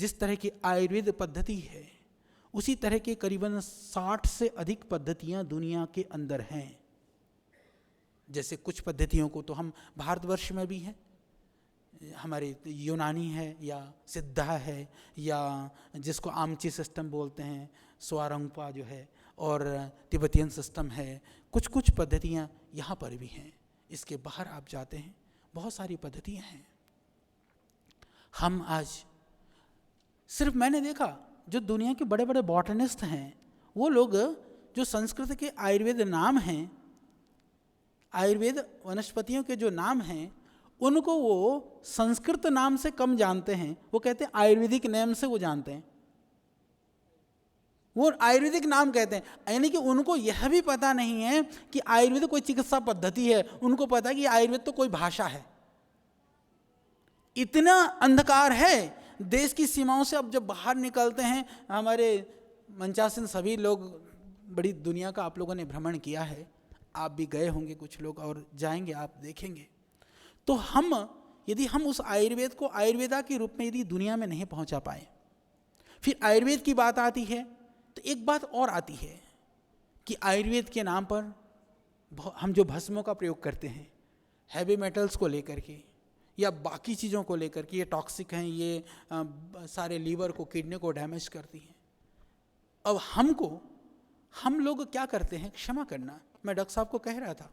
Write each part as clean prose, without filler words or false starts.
जिस तरह की आयुर्वेद पद्धति है, उसी तरह के करीबन 60 से अधिक पद्धतियां दुनिया के अंदर हैं। जैसे कुछ पद्धतियों को तो हम भारतवर्ष में भी हैं, हमारे यूनानी है या सिद्धा है या जिसको आमची सिस्टम बोलते हैं, स्वारंगपा जो है, और तिब्बतियन सिस्टम है। कुछ कुछ पद्धतियाँ यहाँ पर भी हैं। इसके बाहर आप जाते हैं, बहुत सारी पद्धतियाँ हैं। हम आज सिर्फ, मैंने देखा जो दुनिया के बड़े बड़े बॉटनिस्ट हैं, वो लोग जो संस्कृत के आयुर्वेद नाम हैं, आयुर्वेद वनस्पतियों के जो नाम हैं, उनको वो संस्कृत नाम से कम जानते हैं। वो कहते हैं आयुर्वेदिक नेम से वो जानते हैं, वो आयुर्वेदिक नाम कहते हैं। यानी कि उनको यह भी पता नहीं है कि आयुर्वेद कोई चिकित्सा पद्धति है, उनको पता है कि आयुर्वेद तो कोई भाषा है। इतना अंधकार है देश की सीमाओं से। अब जब बाहर निकलते हैं, हमारे मंचासन सभी लोग, बड़ी दुनिया का आप लोगों ने भ्रमण किया है, आप भी गए होंगे, कुछ लोग और जाएंगे, आप देखेंगे। तो यदि हम उस आयुर्वेद को आयुर्वेदा के रूप में यदि दुनिया में नहीं पहुंचा पाए, फिर आयुर्वेद की बात आती है तो एक बात और आती है कि आयुर्वेद के नाम पर हम जो भस्मों का प्रयोग करते हैं, हैवी मेटल्स को लेकर के या बाकी चीज़ों को लेकर के, ये टॉक्सिक हैं, ये सारे लीवर को, किडनी को डैमेज करती हैं। अब हम लोग क्या करते हैं, क्षमा करना, मैं डॉक्टर साहब को कह रहा था,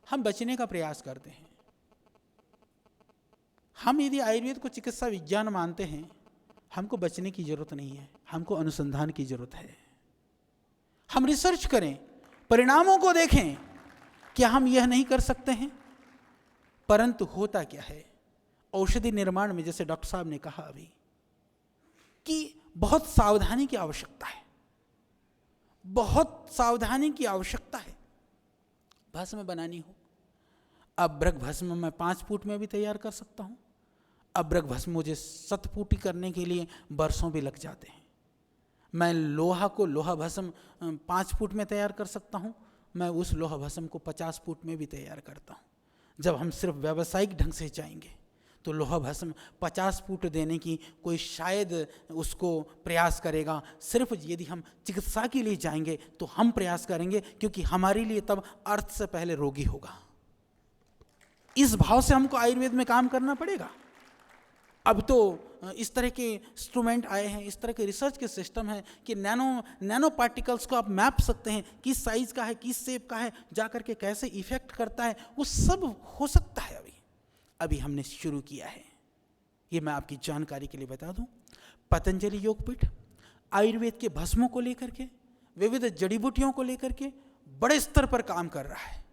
हम बचने का प्रयास करते हैं। हम यदि आयुर्वेद को चिकित्सा विज्ञान मानते हैं, हमको बचने की जरूरत नहीं है, हमको अनुसंधान की जरूरत है। हम रिसर्च करें, परिणामों को देखें। क्या हम यह नहीं कर सकते हैं? परंतु होता क्या है, औषधि निर्माण में जैसे डॉक्टर साहब ने कहा अभी कि बहुत सावधानी की आवश्यकता है, बहुत सावधानी की आवश्यकता है। भस्म बनानी हो, अभ्रक भस्म मैं 5 फुट में भी तैयार कर सकता हूँ। अभ्रक भस्म मुझे 7 फुटी करने के लिए वर्षों भी लग जाते हैं। मैं लोहा भस्म 5 फुट में तैयार कर सकता हूँ, मैं उस लोहा भस्म को 50 फुट में भी तैयार करता हूँ। जब हम सिर्फ व्यावसायिक ढंग से जाएंगे तो लोहा भस्म 50 फुट देने की कोई शायद उसको प्रयास करेगा। सिर्फ यदि हम चिकित्सा के लिए जाएंगे तो हम प्रयास करेंगे, क्योंकि हमारे लिए तब अर्थ से पहले रोगी होगा। इस भाव से हमको आयुर्वेद में काम करना पड़ेगा। अब तो इस तरह के इंस्ट्रूमेंट आए हैं, इस तरह के रिसर्च के सिस्टम है कि नैनो पार्टिकल्स को आप मैप सकते हैं, किस साइज का है, किस शेप का है, जा करके कैसे इफेक्ट करता है, वो सब हो सकता है। अभी हमने शुरू किया है। ये मैं आपकी जानकारी के लिए बता दूं, पतंजलि योगपीठ आयुर्वेद के भस्मों को लेकर के, विविध जड़ी बूटियों को लेकर के बड़े स्तर पर काम कर रहा है।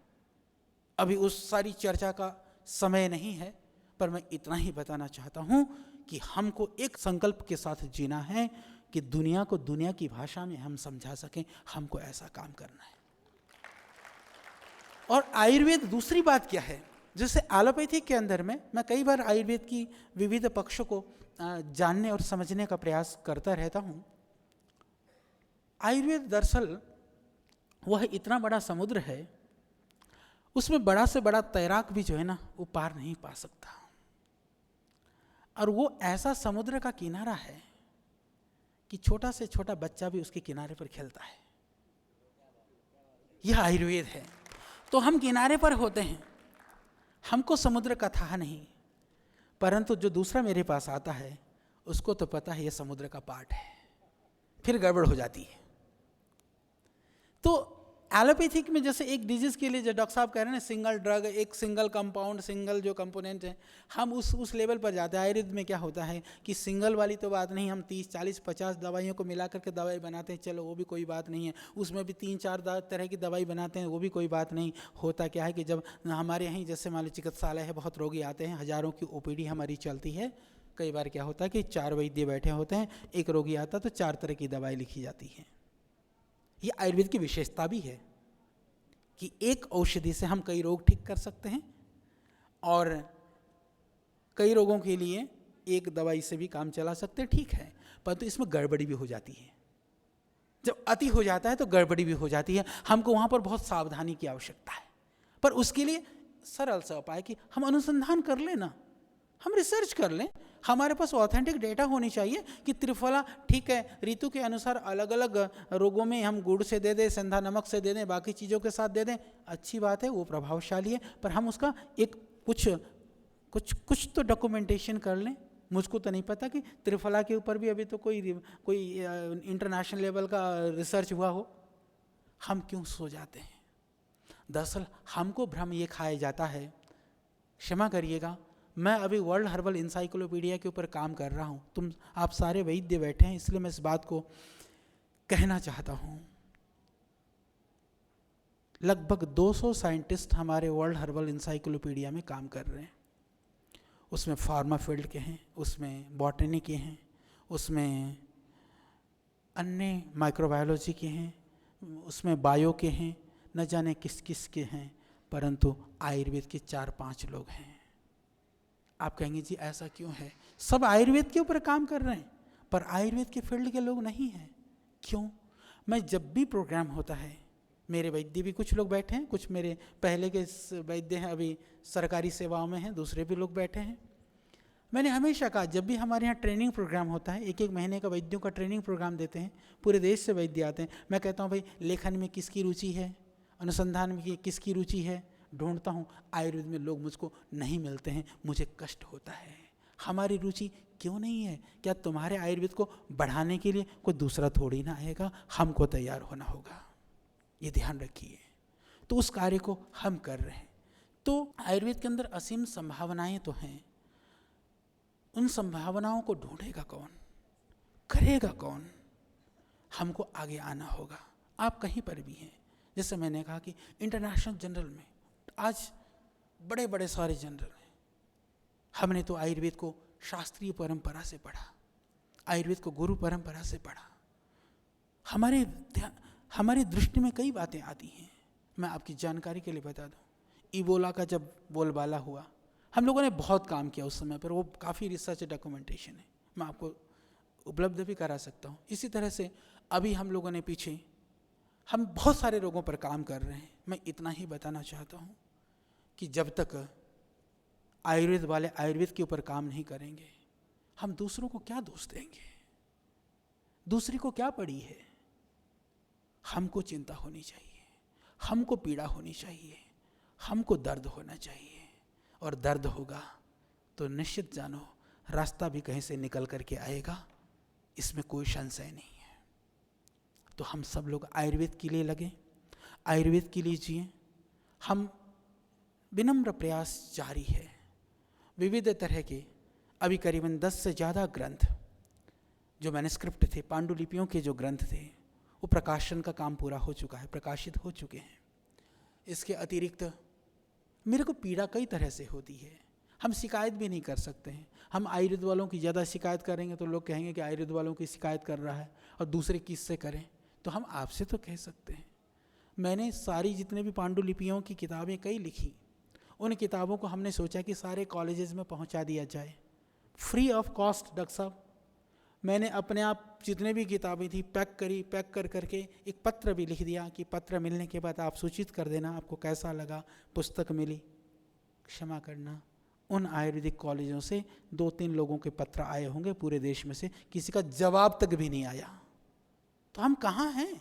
अभी उस सारी चर्चा का समय नहीं है, पर मैं इतना ही बताना चाहता हूं कि हमको एक संकल्प के साथ जीना है कि दुनिया को दुनिया की भाषा में हम समझा सकें। हमको ऐसा काम करना है। और आयुर्वेद, दूसरी बात क्या है, जैसे एलोपैथिक के अंदर में मैं कई बार आयुर्वेद की विविध पक्षों को जानने और समझने का प्रयास करता रहता हूं। आयुर्वेद दरअसल वह इतना बड़ा समुद्र है, उसमें बड़ा से बड़ा तैराक भी जो है ना, वो पार नहीं पा सकता। और वो ऐसा समुद्र का किनारा है कि छोटा से छोटा बच्चा भी उसके किनारे पर खेलता है। यह आयुर्वेद है। तो हम किनारे पर होते हैं, हमको समुद्र का था नहीं, परंतु जो दूसरा मेरे पास आता है उसको तो पता है ये समुद्र का पार्ट है, फिर गड़बड़ हो जाती है। तो एलोपैथिक में जैसे एक डिजीज के लिए जो डॉक्टर साहब कह रहे हैं ना, सिंगल ड्रग, एक सिंगल कंपाउंड, सिंगल जो कंपोनेंट है, हम उस लेवल पर जाते हैं। आयुर्वेद में क्या होता है कि सिंगल वाली तो बात नहीं, हम 30, 40, 50 दवाइयों को मिला करके दवाई बनाते हैं, चलो वो भी कोई बात नहीं है। उसमें भी 3-4 तरह की दवाई बनाते हैं, वो भी कोई बात नहीं। होता क्या है कि जब हमारे यहाँ जैसे मान लो चिकित्सालय है, बहुत रोगी आते हैं, हज़ारों की OPD हमारी चलती है। कई बार क्या होता है कि 4 वैद्य बैठे होते हैं, एक रोगी आता तो 4 तरह की दवाई लिखी जाती है। ये आयुर्वेद की विशेषता भी है कि एक औषधि से हम कई रोग ठीक कर सकते हैं, और कई रोगों के लिए एक दवाई से भी काम चला सकते हैं, ठीक है। परंतु इसमें गड़बड़ी भी हो जाती है। जब अति हो जाता है तो गड़बड़ी भी हो जाती है। हमको वहाँ पर बहुत सावधानी की आवश्यकता है। पर उसके लिए सरल सा उपाय कि हम अनुसंधान कर लेना, हम रिसर्च कर लें, हमारे पास ऑथेंटिक डेटा होनी चाहिए कि त्रिफला ठीक है, ऋतु के अनुसार अलग अलग रोगों में हम गुड़ से दे दें, सेंधा नमक से दे दें, बाकी चीज़ों के साथ दे दें, अच्छी बात है, वो प्रभावशाली है, पर हम उसका एक कुछ तो डॉक्यूमेंटेशन कर लें। मुझको तो नहीं पता कि त्रिफला के ऊपर भी अभी तो कोई इंटरनेशनल लेवल का रिसर्च हुआ हो। हम क्यों सो जाते हैं? दरअसल हमको भ्रम ये खाया जाता है, क्षमा करिएगा, मैं अभी वर्ल्ड हर्बल इंसाइक्लोपीडिया के ऊपर काम कर रहा हूँ, आप सारे वैद्य बैठे हैं, इसलिए मैं इस बात को कहना चाहता हूँ। लगभग 200 साइंटिस्ट हमारे वर्ल्ड हर्बल इंसाइक्लोपीडिया में काम कर रहे हैं। उसमें फार्मा फील्ड के हैं, उसमें बॉटनी के हैं, उसमें अन्य माइक्रोबायोलॉजी के हैं, उसमें बायो के हैं, न जाने किस किस के हैं, परंतु आयुर्वेद के 4-5 लोग हैं। आप कहेंगे जी ऐसा क्यों है? सब आयुर्वेद के ऊपर काम कर रहे हैं, पर आयुर्वेद के फील्ड के लोग नहीं हैं। क्यों? मैं जब भी प्रोग्राम होता है, मेरे वैद्य भी कुछ लोग बैठे हैं, कुछ मेरे पहले के वैद्य हैं, अभी सरकारी सेवाओं में हैं, दूसरे भी लोग बैठे हैं। मैंने हमेशा कहा, जब भी हमारे यहाँ ट्रेनिंग प्रोग्राम होता है, 1-1 महीने का वैद्यों का ट्रेनिंग प्रोग्राम देते हैं, पूरे देश से वैद्य आते हैं, मैं कहता हूँ भाई लेखन में किसकी रुचि है, अनुसंधान में किसकी रुचि है, ढूंढता हूँ। आयुर्वेद में लोग मुझको नहीं मिलते हैं, मुझे कष्ट होता है। हमारी रुचि क्यों नहीं है? क्या तुम्हारे आयुर्वेद को बढ़ाने के लिए कोई दूसरा थोड़ी ना आएगा, हमको तैयार होना होगा, ये ध्यान रखिए। तो उस कार्य को हम कर रहे हैं। तो आयुर्वेद के अंदर असीम संभावनाएं तो हैं, उन संभावनाओं को ढूंढेगा कौन, करेगा कौन? हमको आगे आना होगा। आप कहीं पर भी हैं, जैसे मैंने कहा कि इंटरनेशनल जर्नल में आज बड़े बड़े सारे जर्नल हैं। हमने तो आयुर्वेद को शास्त्रीय परंपरा से पढ़ा, आयुर्वेद को गुरु परंपरा से पढ़ा। हमारी दृष्टि में कई बातें आती हैं। मैं आपकी जानकारी के लिए बता दूं, इबोला का जब बोलबाला हुआ, हम लोगों ने बहुत काम किया उस समय पर, वो काफ़ी रिसर्च डॉक्यूमेंटेशन है, मैं आपको उपलब्ध भी करा सकता हूँ। इसी तरह से अभी हम लोगों ने पीछे हम बहुत सारे रोगों पर काम कर रहे हैं। मैं इतना ही बताना चाहता हूँ कि जब तक आयुर्वेद वाले आयुर्वेद के ऊपर काम नहीं करेंगे, हम दूसरों को क्या दोष देंगे? दूसरी को क्या पड़ी है? हमको चिंता होनी चाहिए, हमको पीड़ा होनी चाहिए, हमको दर्द होना चाहिए, और दर्द होगा तो निश्चित जानो रास्ता भी कहीं से निकल करके आएगा, इसमें कोई संशय नहीं है। तो हम सब लोग आयुर्वेद के लिए लगे, आयुर्वेद के लिए जिए। हम विनम्र प्रयास जारी है। विविध तरह के अभी करीबन 10 से ज़्यादा ग्रंथ जो मैन्युस्क्रिप्ट थे, पांडुलिपियों के जो ग्रंथ थे, वो प्रकाशन का काम पूरा हो चुका है, प्रकाशित हो चुके हैं। इसके अतिरिक्त मेरे को पीड़ा कई तरह से होती है, हम शिकायत भी नहीं कर सकते हैं। हम आयुर्वेद वालों की ज़्यादा शिकायत करेंगे तो लोग कहेंगे कि आयुर्वेद वालों की शिकायत कर रहा है, और दूसरे किससे करें? तो हम आपसे तो कह सकते हैं। मैंने सारी जितने भी पांडुलिपियों की किताबें कई लिखी, उन किताबों को हमने सोचा कि सारे कॉलेजेस में पहुंचा दिया जाए फ्री ऑफ कॉस्ट। डॉक्टर साहब, मैंने अपने आप जितने भी किताबें थी पैक कर करके एक पत्र भी लिख दिया कि पत्र मिलने के बाद आप सूचित कर देना आपको कैसा लगा, पुस्तक मिली। क्षमा करना, उन आयुर्वेदिक कॉलेजों से 2-3 लोगों के पत्र आए होंगे पूरे देश में से, किसी का जवाब तक भी नहीं आया। तो हम कहाँ हैं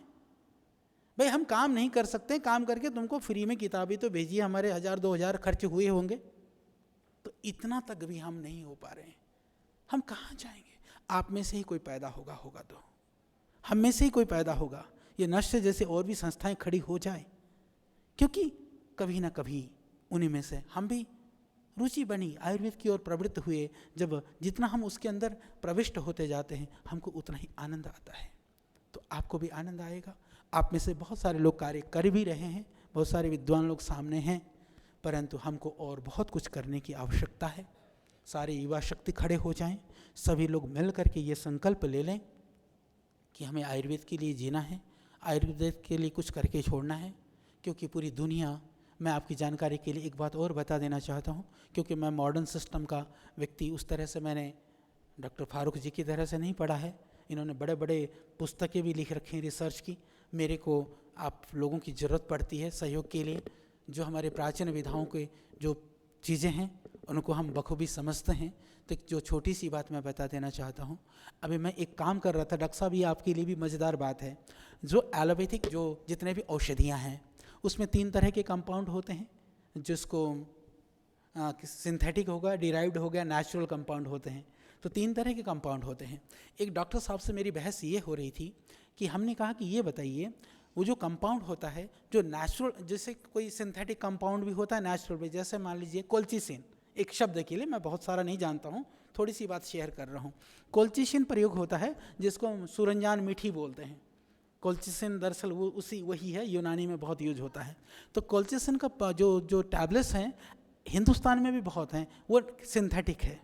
भाई? हम काम नहीं कर सकते, काम करके तुमको फ्री में किताबें तो भेजिए, हमारे 1000-2000 खर्च हुए होंगे, तो इतना तक भी हम नहीं हो पा रहे हैं। हम कहाँ जाएंगे? आप में से ही कोई पैदा होगा तो हम में से ही कोई पैदा होगा, ये नष्ट जैसे और भी संस्थाएं खड़ी हो जाए, क्योंकि कभी ना कभी उन्हीं में से हम भी रुचि बनी, आयुर्वेद की ओर प्रवृत्त हुए। जब जितना हम उसके अंदर प्रविष्ट होते जाते हैं, हमको उतना ही आनंद आता है। तो आपको भी आनंद आएगा। आप में से बहुत सारे लोग कार्य कर भी रहे हैं, बहुत सारे विद्वान लोग सामने हैं, परंतु हमको और बहुत कुछ करने की आवश्यकता है। सारे युवा शक्ति खड़े हो जाएं, सभी लोग मिल करके ये संकल्प ले लें कि हमें आयुर्वेद के लिए जीना है, आयुर्वेद के लिए कुछ करके छोड़ना है। क्योंकि पूरी दुनिया, मैं आपकी जानकारी के लिए एक बात और बता देना चाहता हूँ, क्योंकि मैं मॉडर्न सिस्टम का व्यक्ति उस तरह से मैंने डॉक्टर फारूक जी की तरह से नहीं पढ़ा है। इन्होंने बड़े बड़े पुस्तकें भी लिख रखी हैं रिसर्च की। मेरे को आप लोगों की ज़रूरत पड़ती है सहयोग के लिए। जो हमारे प्राचीन विधाओं के जो चीज़ें हैं उनको हम बखूबी समझते हैं। तो जो छोटी सी बात मैं बता देना चाहता हूँ, अभी मैं एक काम कर रहा था डॉक्टर साहब, ये आपके लिए भी मज़ेदार बात है। जो एलोपैथिक जो जितने भी औषधियाँ हैं उसमें 3 तरह के कंपाउंड होते हैं, जिसको सिंथेटिक होगा, डिराइव्ड हो गया, नेचुरल कंपाउंड होते हैं। तो 3 तरह के कंपाउंड होते हैं। एक डॉक्टर साहब से मेरी बहस ये हो रही थी कि हमने कहा कि ये बताइए, वो जो कंपाउंड होता है जो नेचुरल, जैसे कोई सिंथेटिक कंपाउंड भी होता है नेचुरल में, जैसे मान लीजिए कोल्चिसिन, एक शब्द के लिए, मैं बहुत सारा नहीं जानता हूँ, थोड़ी सी बात शेयर कर रहा हूँ। कोल्चिसिन प्रयोग होता है जिसको सुरंजान मीठी बोलते हैं। कोल्चिसिन दरअसल वो वही है, यूनानी में बहुत यूज होता है। तो कोल्चिसिन का जो टैबलेट्स हैं हिंदुस्तान में भी बहुत हैं, वो सिंथेटिक है।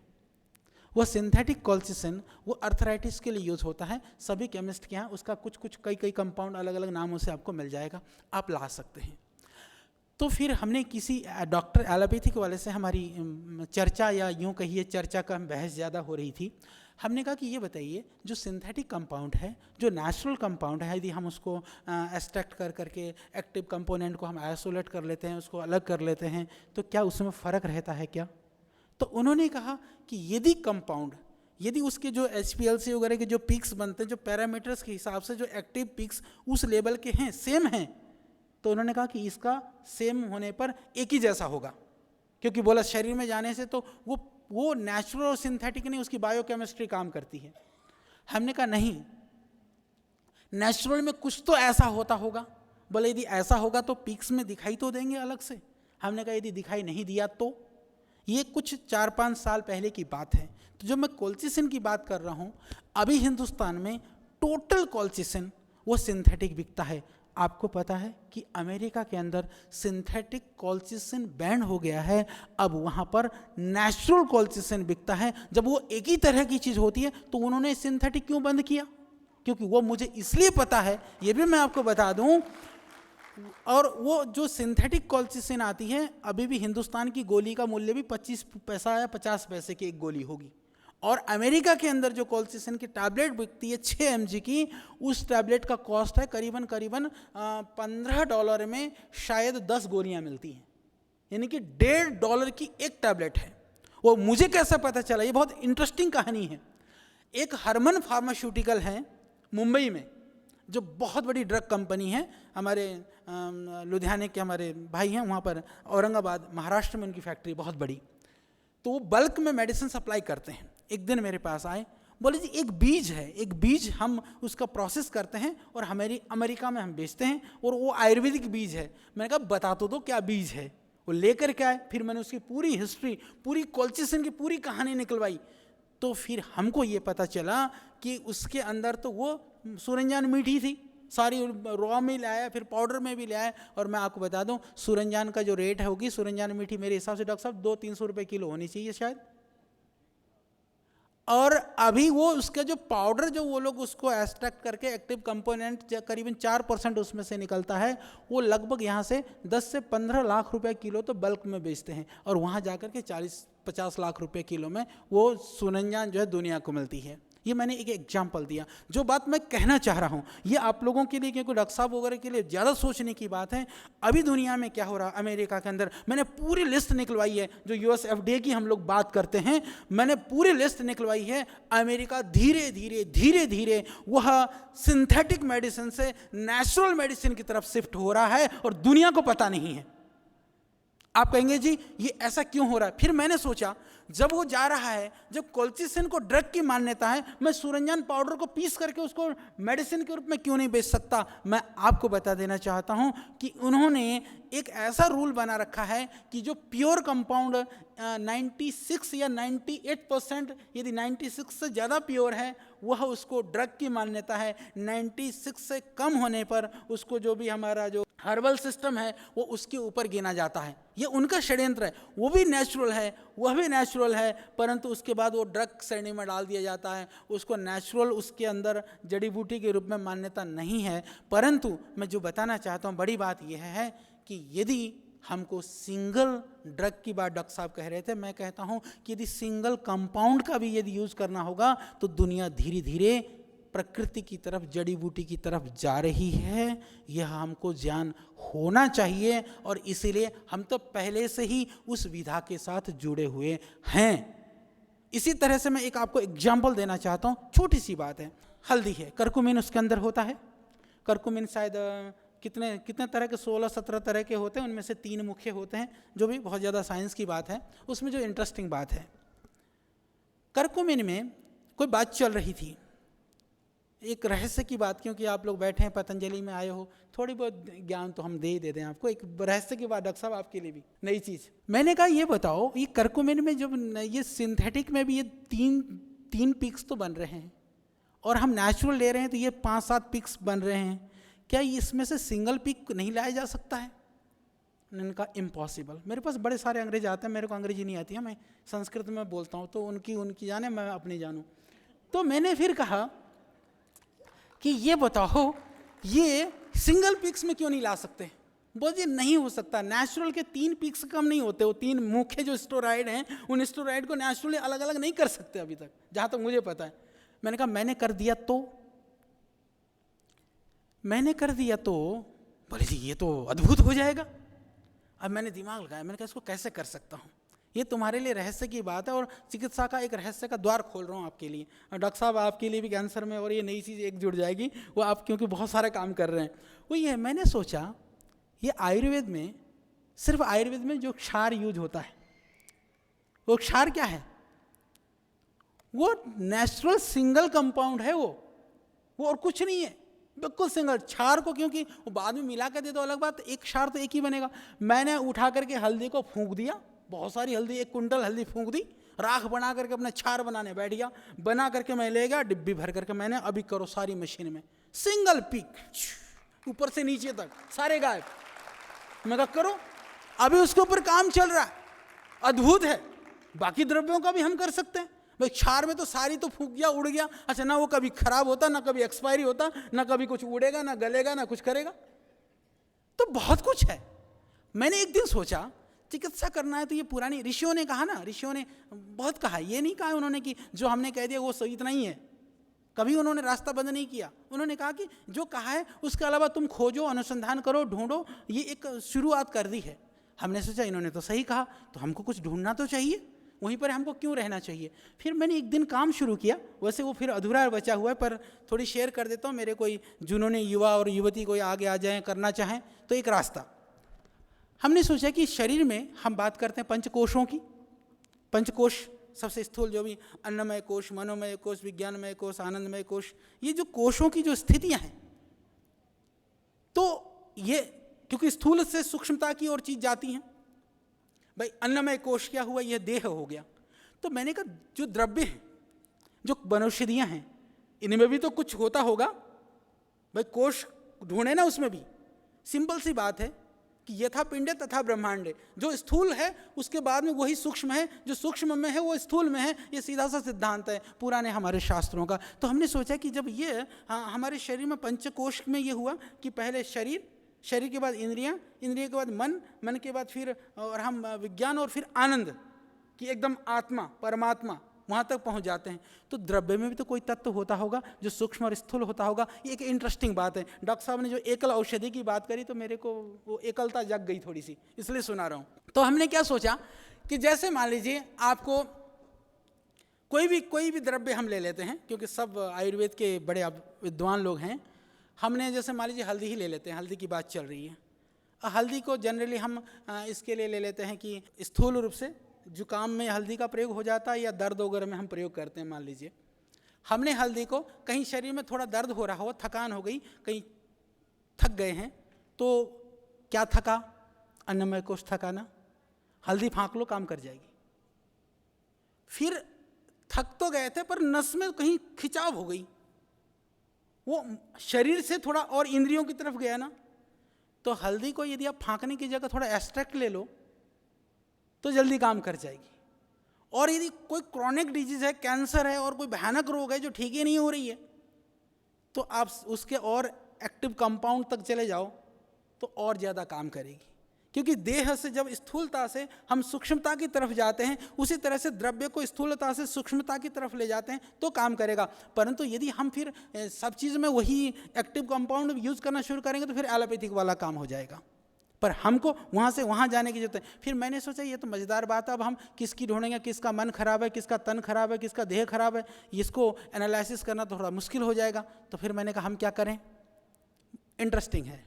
वो सिंथेटिक कोल्चिसिन वो अर्थराइटिस के लिए यूज़ होता है। सभी केमिस्ट के यहाँ उसका कुछ कई कंपाउंड अलग अलग नामों से आपको मिल जाएगा, आप ला सकते हैं। तो फिर हमने किसी डॉक्टर एलोपैथिक वाले से हमारी चर्चा, या यूँ कहिए चर्चा का बहस ज़्यादा हो रही थी। हमने कहा कि ये बताइए, जो सिंथेटिक कंपाउंड है, जो नेचुरल कंपाउंड है, यदि हम उसको एक्सट्रैक्ट करके एक्टिव कंपोनेंट को हम आइसोलेट कर लेते हैं, उसको अलग कर लेते हैं, तो क्या उसमें फ़र्क रहता है क्या? तो उन्होंने कहा कि यदि उसके जो HPLC वगैरह के जो पिक्स बनते हैं, जो पैरामीटर्स के हिसाब से जो एक्टिव पिक्स उस लेवल के हैं, सेम हैं, तो उन्होंने कहा कि इसका सेम होने पर एक ही जैसा होगा। क्योंकि बोला शरीर में जाने से तो वो नेचुरल और सिंथेटिक नहीं, उसकी बायोकेमिस्ट्री काम करती है। हमने कहा नहीं, नेचुरल में कुछ तो ऐसा होता होगा। बोले यदि ऐसा होगा तो पिक्स में दिखाई तो देंगे अलग से। हमने कहा यदि दिखाई नहीं दिया तो? ये कुछ 4-5 साल पहले की बात है। तो जो मैं कोल्चिसिन की बात कर रहा हूँ, अभी हिंदुस्तान में टोटल कोल्चिसिन वो सिंथेटिक बिकता है। आपको पता है कि अमेरिका के अंदर सिंथेटिक कोल्चिसिन बैन हो गया है, अब वहाँ पर नेचुरल कोल्चिसिन बिकता है। जब वो एक ही तरह की चीज़ होती है तो उन्होंने सिंथेटिक क्यों बंद किया? क्योंकि वो मुझे इसलिए पता है, ये भी मैं आपको बता दूँ, और वो जो सिंथेटिक कोल्चिसिन आती है, अभी भी हिंदुस्तान की गोली का मूल्य भी 25 पैसा या 50 पैसे की एक गोली होगी। और अमेरिका के अंदर जो कोल्चिसिन की टैबलेट बिकती है 6 mg की, उस टैबलेट का कॉस्ट है करीबन $15 में शायद 10 गोलियां मिलती हैं, यानी कि $1.5 की एक टैबलेट है। वो मुझे कैसे पता चला, ये बहुत इंटरेस्टिंग कहानी है। एक हरमन फार्मास्यूटिकल है मुंबई में, जो बहुत बड़ी ड्रग कंपनी है, हमारे लुधियाने के हमारे भाई हैं वहाँ पर, औरंगाबाद महाराष्ट्र में उनकी फैक्ट्री बहुत बड़ी। तो वो बल्क में मेडिसिन सप्लाई करते हैं। एक दिन मेरे पास आए, बोले जी एक बीज हम उसका प्रोसेस करते हैं और हमारी अमेरिका में हम बेचते हैं, और वो आयुर्वेदिक बीज है। मैंने कहा बता तो दो क्या बीज है। वो लेकर के आए, फिर मैंने उसकी पूरी हिस्ट्री, पूरी कोल्चिसिन की पूरी कहानी निकलवाई। तो फिर हमको ये पता चला कि उसके अंदर तो वो सुरंजान मीठी थी, सारी रॉ में लाया, फिर पाउडर में भी लाया। और मैं आपको बता दूं, सुरंजान का जो रेट होगी, सुरंजान मीठी मेरे हिसाब से डॉक्टर साहब 200-300 रुपये किलो होनी चाहिए शायद। और अभी वो उसका जो पाउडर, जो वो लोग उसको एक्सट्रैक्ट करके एक्टिव कंपोनेंट करीबन 4% उसमें से निकलता है, वो लगभग यहाँ से 10 से 15 लाख रुपए किलो तो बल्क में बेचते हैं, और वहाँ जाकर के 40-50 लाख रुपए किलो में वो सुरंजान जो है दुनिया को मिलती है। ये मैंने एक एग्जाम्पल दिया। जो बात मैं कहना चाह रहा हूँ ये आप लोगों के लिए, क्योंकि डॉक्टर साहब वगैरह के लिए ज़्यादा सोचने की बात है। अभी दुनिया में क्या हो रहा है, अमेरिका के अंदर मैंने पूरी लिस्ट निकलवाई है। जो US FDA की हम लोग बात करते हैं, मैंने पूरी लिस्ट निकलवाई है। अमेरिका धीरे धीरे वह सिंथेटिक मेडिसिन से नेचुरल मेडिसिन की तरफ शिफ्ट हो रहा है, और दुनिया को पता नहीं है। आप कहेंगे जी ये ऐसा क्यों हो रहा है? फिर मैंने सोचा, जब वो जा रहा है, जब कोल्चिसिन को ड्रग की मान्यता है, मैं सुरंजान पाउडर को पीस करके उसको मेडिसिन के रूप में क्यों नहीं बेच सकता? मैं आपको बता देना चाहता हूं कि उन्होंने एक ऐसा रूल बना रखा है कि जो प्योर कंपाउंड 96 या 98%, यदि 96 से ज़्यादा प्योर है वह उसको ड्रग की मान्यता है। 96 से कम होने पर उसको जो भी हमारा जो हर्बल सिस्टम है वो उसके ऊपर गिना जाता है। ये उनका षड्यंत्र है। वो भी नेचुरल है, वह भी नेचुरल है, परंतु उसके बाद वो ड्रग श्रेणी में डाल दिया जाता है। उसको नेचुरल, उसके अंदर जड़ी बूटी के रूप में मान्यता नहीं है। परंतु मैं जो बताना चाहता हूँ, बड़ी बात यह है कि यदि हमको सिंगल ड्रग की बात डॉक्टर साहब कह रहे थे, मैं कहता हूँ कि यदि सिंगल कंपाउंड का भी यदि यूज़ करना होगा तो दुनिया धीरे धीरे प्रकृति की तरफ, जड़ी बूटी की तरफ जा रही है, यह हमको ज्ञान होना चाहिए। और इसीलिए हम तो पहले से ही उस विधा के साथ जुड़े हुए हैं। इसी तरह से मैं एक आपको एग्जाम्पल देना चाहता हूँ, छोटी सी बात है। हल्दी है, करकुमिन उसके अंदर होता है। करकुमिन शायद कितने तरह के, 16-17 तरह के होते हैं, उनमें से 3 मुख्य होते हैं, जो भी बहुत ज़्यादा साइंस की बात है। उसमें जो इंटरेस्टिंग बात है, करकुमिन में कोई बात चल रही थी, एक रहस्य की बात, क्योंकि आप लोग बैठे हैं, पतंजलि में आए हो, थोड़ी बहुत ज्ञान तो हम दे ही देते हैं आपको। एक रहस्य की बात डॉक्टर साहब आपके लिए भी नई चीज़। मैंने कहा ये बताओ, ये करकुमिन में जब ये सिंथेटिक में भी ये तीन पिक्स तो बन रहे हैं, और हम नेचुरल ले रहे हैं तो ये 5-7 पिक्स बन रहे हैं, क्या इसमें से सिंगल पिक नहीं लाया जा सकता है? उन्होंने कहा इम्पॉसिबल। मेरे पास बड़े सारे अंग्रेज आते हैं, मेरे को अंग्रेजी नहीं आती है, मैं संस्कृत में बोलता हूँ, तो उनकी जाने, मैं अपनी जानूँ। तो मैंने फिर कहा कि ये बताओ, ये सिंगल पिक्स में क्यों नहीं ला सकते? बोलिए नहीं हो सकता, नेचुरल के 3 पिक्स कम नहीं होते। वो 3 मुख्य जो स्टेरॉइड हैं, उन स्टेरॉइड को नेचुरली अलग अलग नहीं कर सकते अभी तक, जहाँ तक मुझे पता है। मैंने कहा मैंने कर दिया तो बोले जी ये तो अद्भुत हो जाएगा। अब मैंने दिमाग लगाया, मैंने कहा इसको कैसे कर सकता हूँ? ये तुम्हारे लिए रहस्य की बात है, और चिकित्सा का एक रहस्य का द्वार खोल रहा हूँ आपके लिए। और डॉक्टर साहब आपके लिए भी कैंसर में, और ये नई चीज़ एक जुड़ जाएगी, वो आप क्योंकि बहुत सारे काम कर रहे हैं। वो ये मैंने सोचा, ये आयुर्वेद में, सिर्फ आयुर्वेद में जो क्षार यूज होता है, वो क्षार क्या है? वो नेचुरल सिंगल कंपाउंड है, वो और कुछ नहीं है, बिल्कुल सिंगल। क्षार को क्योंकि वो बाद में मिला कर दे तो अलग बात, एक क्षार तो एक ही बनेगा। मैंने उठा करके हल्दी को फूंक दिया, बहुत सारी हल्दी, 1 कुंटल हल्दी फूंक दी, राख बना करके अपना क्षार बनाने बैठ गया। बना करके मैं ले गया डिब्बी भर करके, मैंने अभी करो सारी मशीन में, सिंगल पिक, ऊपर से नीचे तक सारे गायब। मैं कहा करो, अभी उसके ऊपर काम चल रहा है, अद्भुत है। बाकी द्रव्यों का भी हम कर सकते हैं भाई। क्षार में तो सारी तो फूक गया, उड़ गया। अच्छा, ना वो कभी खराब होता, ना कभी एक्सपायरी होता, ना कभी कुछ उड़ेगा, ना गलेगा, ना कुछ करेगा। तो बहुत कुछ है। मैंने एक दिन सोचा चिकित्सा करना है तो ये पुरानी ऋषियों ने कहा ना, ऋषियों ने बहुत कहा, ये नहीं कहा उन्होंने कि जो हमने कह दिया वो सही इतना ही है। कभी उन्होंने रास्ता बंद नहीं किया। उन्होंने कहा कि जो कहा है उसके अलावा तुम खोजो, अनुसंधान करो, ढूंढो। ये एक शुरुआत कर दी है। हमने सोचा इन्होंने तो सही कहा, तो हमको कुछ ढूंढना तो चाहिए, वहीं पर हमको क्यों रहना चाहिए। फिर मैंने एक दिन काम शुरू किया, वैसे वो फिर अधूरा बचा हुआ है, पर थोड़ी शेयर कर देता हूँ। मेरे कोई जिन्होंने युवा और युवती कोई आगे आ जाएँ, करना चाहें, तो एक रास्ता हमने सोचा कि शरीर में हम बात करते हैं पंचकोशों की। पंचकोश सबसे स्थूल, जो भी अन्नमय कोश, मनोमय कोश, विज्ञानमय कोश, आनंदमय कोश, ये जो कोशों की जो स्थितियां हैं, तो ये क्योंकि स्थूल से सूक्ष्मता की ओर चीज जाती हैं। भाई अन्नमय कोश क्या हुआ, यह देह हो गया। तो मैंने कहा जो द्रव्य हैं, जो वनौषधियां हैं, इनमें भी तो कुछ होता होगा भाई। कोश ढूंढे ना, उसमें भी सिंपल सी बात है कि यथा पिंडे तथा ब्रह्मांडे। जो स्थूल है उसके बाद में वही सूक्ष्म है, जो सूक्ष्म में है वो स्थूल में है। ये सीधा सा सिद्धांत है पुराने हमारे शास्त्रों का। तो हमने सोचा कि जब ये हमारे शरीर में पंचकोश में ये हुआ कि पहले शरीर, शरीर के बाद इंद्रियां, इंद्रिय के बाद मन, मन के बाद फिर और हम विज्ञान, और फिर आनंद कि एकदम आत्मा, परमात्मा, वहाँ तक पहुँच जाते हैं। तो द्रव्य में भी तो कोई तत्व होता होगा जो सूक्ष्म और स्थूल होता होगा। ये एक इंटरेस्टिंग बात है। डॉक्टर साहब ने जो एकल औषधि की बात करी, तो मेरे को वो एकलता जग गई थोड़ी सी, इसलिए सुना रहा हूँ। तो हमने क्या सोचा कि जैसे मान लीजिए आपको कोई भी द्रव्य हम ले लेते हैं, क्योंकि सब आयुर्वेद के बड़े विद्वान लोग हैं। हमने जैसे मान लीजिए हल्दी ही ले लेते हैं, हल्दी की बात चल रही है। हल्दी को जनरली हम इसके लिए ले लेते हैं कि स्थूल रूप से जुकाम में हल्दी का प्रयोग हो जाता है, या दर्द वगैरह में हम प्रयोग करते हैं। मान लीजिए हमने हल्दी को, कहीं शरीर में थोड़ा दर्द हो रहा हो, थकान हो गई, कहीं थक गए हैं, तो क्या थका, अन्नमय कोश थका ना, हल्दी फाँक लो, काम कर जाएगी। फिर थक तो गए थे पर नस में कहीं खिंचाव हो गई, वो शरीर से थोड़ा और इंद्रियों की तरफ गया ना, तो हल्दी को यदि आप फाँकने की जगह थोड़ा एक्सट्रैक्ट ले लो तो जल्दी काम कर जाएगी। और यदि कोई क्रॉनिक डिजीज है, कैंसर है, और कोई भयानक रोग है जो ठीक ही नहीं हो रही है, तो आप उसके और एक्टिव कंपाउंड तक चले जाओ तो और ज़्यादा काम करेगी। क्योंकि देह से जब स्थूलता से हम सूक्ष्मता की तरफ जाते हैं, उसी तरह से द्रव्य को स्थूलता से सूक्ष्मता की तरफ ले जाते हैं तो काम करेगा। परंतु यदि हम फिर सब चीज़ में वही एक्टिव कंपाउंड यूज करना शुरू करेंगे तो फिर एलोपैथिक वाला काम हो जाएगा। पर हमको वहाँ से वहाँ जाने की जरूरत है। फिर मैंने सोचा ये तो मज़ेदार बात है, अब हम किसकी ढूंढेंगे, किसका मन खराब है, किसका तन खराब है, किसका देह खराब है, इसको एनालिसिस करना थोड़ा मुश्किल हो जाएगा। तो फिर मैंने कहा हम क्या करें, इंटरेस्टिंग है।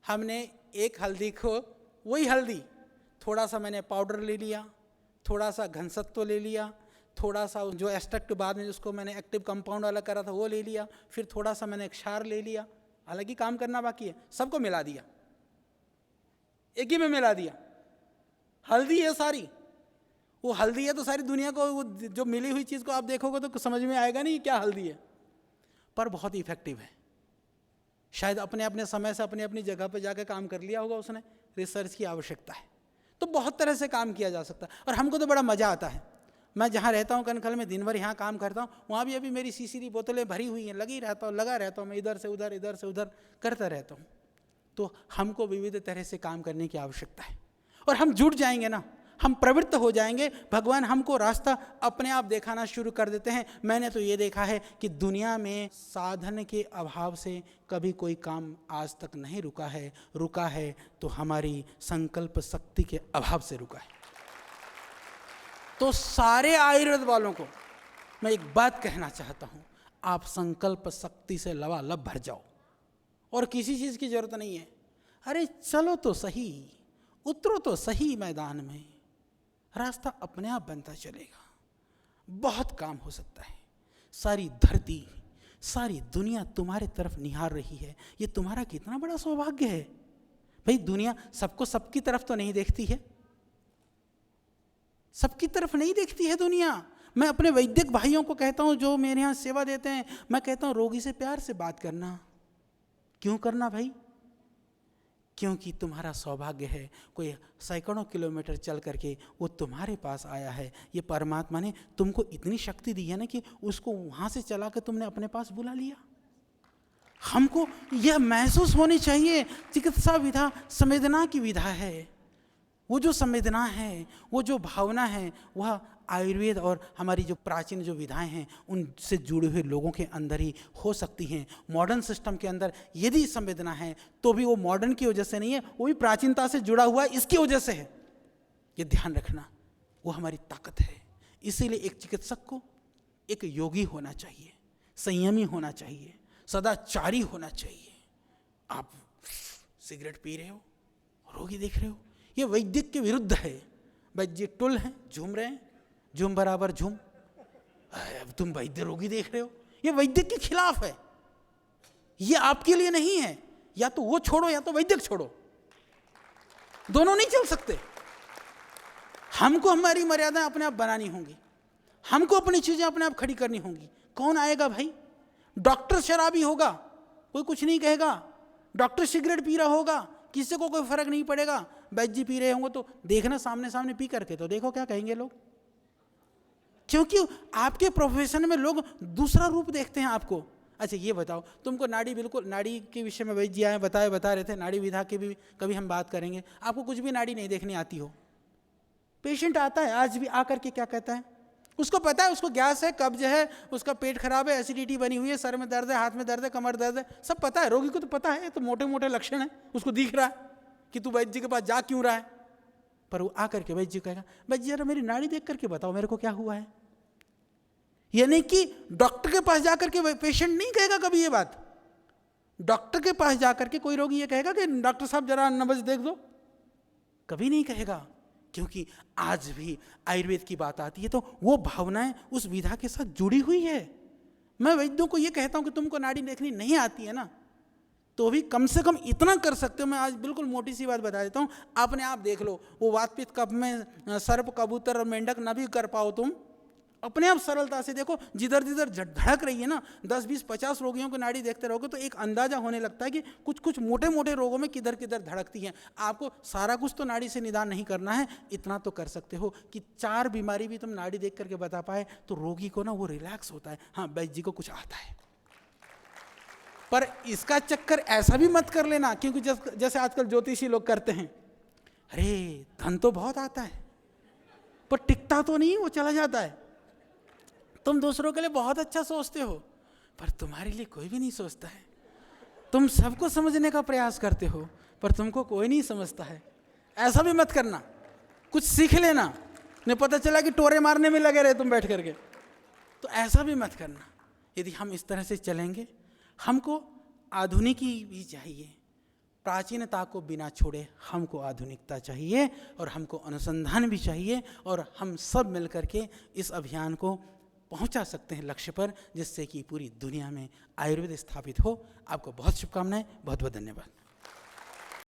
हमने एक हल्दी को, वही हल्दी, थोड़ा सा मैंने पाउडर ले लिया, थोड़ा सा घनसत्व ले लिया, थोड़ा सा जो एक्सट्रैक्ट बाद में जिसको मैंने एक्टिव कंपाउंड वाला करा था वो ले लिया, फिर थोड़ा सा मैंने क्षार ले लिया, हालांकि काम करना बाकी है, सबको मिला दिया, एक ही में मिला दिया। हल्दी है सारी, वो हल्दी है तो सारी दुनिया को, वो जो मिली हुई चीज़ को आप देखोगे तो समझ में आएगा नहीं क्या हल्दी है, पर बहुत इफेक्टिव है। शायद अपने अपने समय से अपनी अपनी जगह पर जाकर काम कर लिया होगा उसने, रिसर्च की आवश्यकता है। तो बहुत तरह से काम किया जा सकता है और हमको तो बड़ा मज़ा आता है। मैं जहाँ रहता हूँ कनखल में, दिन भर यहाँ काम करता हूँ, वहाँ भी अभी मेरी सीसीडी बोतलें भरी हुई हैं, लगा रहता हूँ मैं, इधर से उधर करता रहता हूँ। तो हमको विविध तरह से काम करने की आवश्यकता है और हम जुट जाएंगे ना, हम प्रवृत्त हो जाएंगे, भगवान हमको रास्ता अपने आप दिखाना शुरू कर देते हैं। मैंने तो ये देखा है कि दुनिया में साधन के अभाव से कभी कोई काम आज तक नहीं रुका है तो हमारी संकल्प शक्ति के अभाव से रुका है। तो सारे आयुर्वेद वालों को मैं एक बात कहना चाहता हूँ, आप संकल्प शक्ति से लबालब भर जाओ और किसी चीज़ की जरूरत नहीं है। अरे चलो तो सही, उतरो तो सही मैदान में, रास्ता अपने आप बनता चलेगा। बहुत काम हो सकता है। सारी धरती, सारी दुनिया तुम्हारे तरफ निहार रही है, ये तुम्हारा कितना बड़ा सौभाग्य है। भाई दुनिया सबको सबकी तरफ तो नहीं देखती है, सबकी तरफ नहीं देखती है दुनिया। मैं अपने वैद्यक भाइयों को कहता हूँ जो मेरे यहाँ सेवा देते हैं, मैं कहता हूँ रोगी से प्यार से बात करना। क्यों करना भाई? क्योंकि तुम्हारा सौभाग्य है, कोई सैकड़ों किलोमीटर चल करके वो तुम्हारे पास आया है। ये परमात्मा ने तुमको इतनी शक्ति दी है ना कि उसको वहाँ से चला कर तुमने अपने पास बुला लिया। हमको यह महसूस होनी चाहिए, चिकित्सा विधा संवेदना की विधा है। वो जो संवेदना है, वो जो भावना है, वह आयुर्वेद और हमारी जो प्राचीन जो विधाएं हैं उनसे जुड़े हुए लोगों के अंदर ही हो सकती हैं। मॉडर्न सिस्टम के अंदर यदि संवेदना है तो भी वो मॉडर्न की वजह से नहीं है, वो भी प्राचीनता से जुड़ा हुआ इसकी वजह से है। ये ध्यान रखना, वो हमारी ताकत है। इसीलिए एक चिकित्सक को एक योगी होना चाहिए, संयमी होना चाहिए, सदाचारी होना चाहिए। आप सिगरेट पी रहे हो, रोगी देख रहे हो, ये वैदिक के विरुद्ध है। वैद्य टुल हैं, झूम रहे हैं, झूम बराबर झूम, तुम वैद्य रोगी देख रहे हो, ये वैदिक के खिलाफ है। ये आपके लिए नहीं है। या तो वो छोड़ो या तो वैदिक छोड़ो, दोनों नहीं चल सकते। हमको हमारी मर्यादाएं अपने आप बनानी होंगी, हमको अपनी चीजें अपने आप खड़ी करनी होंगी। कौन आएगा भाई? डॉक्टर शराबी होगा, कोई कुछ नहीं कहेगा। डॉक्टर सिगरेट पी रहा होगा, किसी को कोई फर्क नहीं पड़ेगा। वैद्य जी पी रहे होंगे तो देखना सामने सामने पी करके, तो देखो क्या कहेंगे लोग। क्योंकि आपके प्रोफेशन में लोग दूसरा रूप देखते हैं आपको। अच्छा ये बताओ, तुमको नाड़ी, बिल्कुल नाड़ी के विषय में वैद्य जी आए बता रहे थे, नाड़ी विधा की भी कभी हम बात करेंगे। आपको कुछ भी नाड़ी नहीं देखनी आती हो, पेशेंट आता है आज भी आकर के क्या कहता है, उसको पता है उसको गैस है, कब्ज है, उसका पेट खराब है, एसिडिटी बनी हुई है, सर में दर्द है, हाथ में दर्द है, कमर दर्द है, सब पता है। रोगी को तो पता है, तो मोटे मोटे लक्षण है, उसको दिख रहा है कि तू वैद्य जी के पास जा क्यों रहा है। पर वो आकर के वैद्य जी कहेगा, वैद्य जी जरा मेरी नाड़ी देख करके बताओ मेरे को क्या हुआ है। यानी कि डॉक्टर के पास जाकर के पेशेंट नहीं कहेगा कभी ये बात। डॉक्टर के पास जाकर के कोई रोगी ये कहेगा कि डॉक्टर साहब जरा नब्ज देख दो, कभी नहीं कहेगा। क्योंकि आज भी आयुर्वेद की बात आती है तो वो भावनाएं उस विधा के साथ जुड़ी हुई है। मैं वैद्यों को ये कहता हूं कि तुमको नाड़ी देखनी नहीं आती है ना, तो भी कम से कम इतना कर सकते हो। मैं आज बिल्कुल मोटी सी बात बता देता हूं, अपने आप देख लो। वो वातपित्त कफ में सर्प, कबूतर और मेंढक ना भी कर पाओ तुम, अपने आप सरलता से देखो, जिधर जिधर धड़क रही है ना, 10, 20, 50 रोगियों की नाड़ी देखते रहोगे तो एक अंदाजा होने लगता है कि कुछ कुछ मोटे मोटे रोगों में किधर किधर धड़कती हैं। आपको सारा कुछ तो नाड़ी से निदान नहीं करना है, इतना तो कर सकते हो कि 4 बीमारी भी तुम नाड़ी देख करके बता पाए तो रोगी को ना वो रिलैक्स होता है। हाँ, वैद्य जी को कुछ आता है। पर इसका चक्कर ऐसा भी मत कर लेना, क्योंकि जैसे आजकल ज्योतिषी लोग करते हैं, अरे धन तो बहुत आता है पर टिकता तो नहीं, वो चला जाता है। तुम दूसरों के लिए बहुत अच्छा सोचते हो पर तुम्हारे लिए कोई भी नहीं सोचता है। तुम सबको समझने का प्रयास करते हो पर तुमको कोई नहीं समझता है। ऐसा भी मत करना, कुछ सीख लेना, नहीं पता चला कि टोरे मारने में लगे रहे तुम बैठ करके। तो ऐसा भी मत करना। यदि हम इस तरह से चलेंगे, हमको आधुनिकी भी चाहिए, प्राचीनता को बिना छोड़े हमको आधुनिकता चाहिए और हमको अनुसंधान भी चाहिए, और हम सब मिल करके इस अभियान को पहुंचा सकते हैं लक्ष्य पर, जिससे कि पूरी दुनिया में आयुर्वेद स्थापित हो। आपको बहुत शुभकामनाएं, बहुत बहुत धन्यवाद।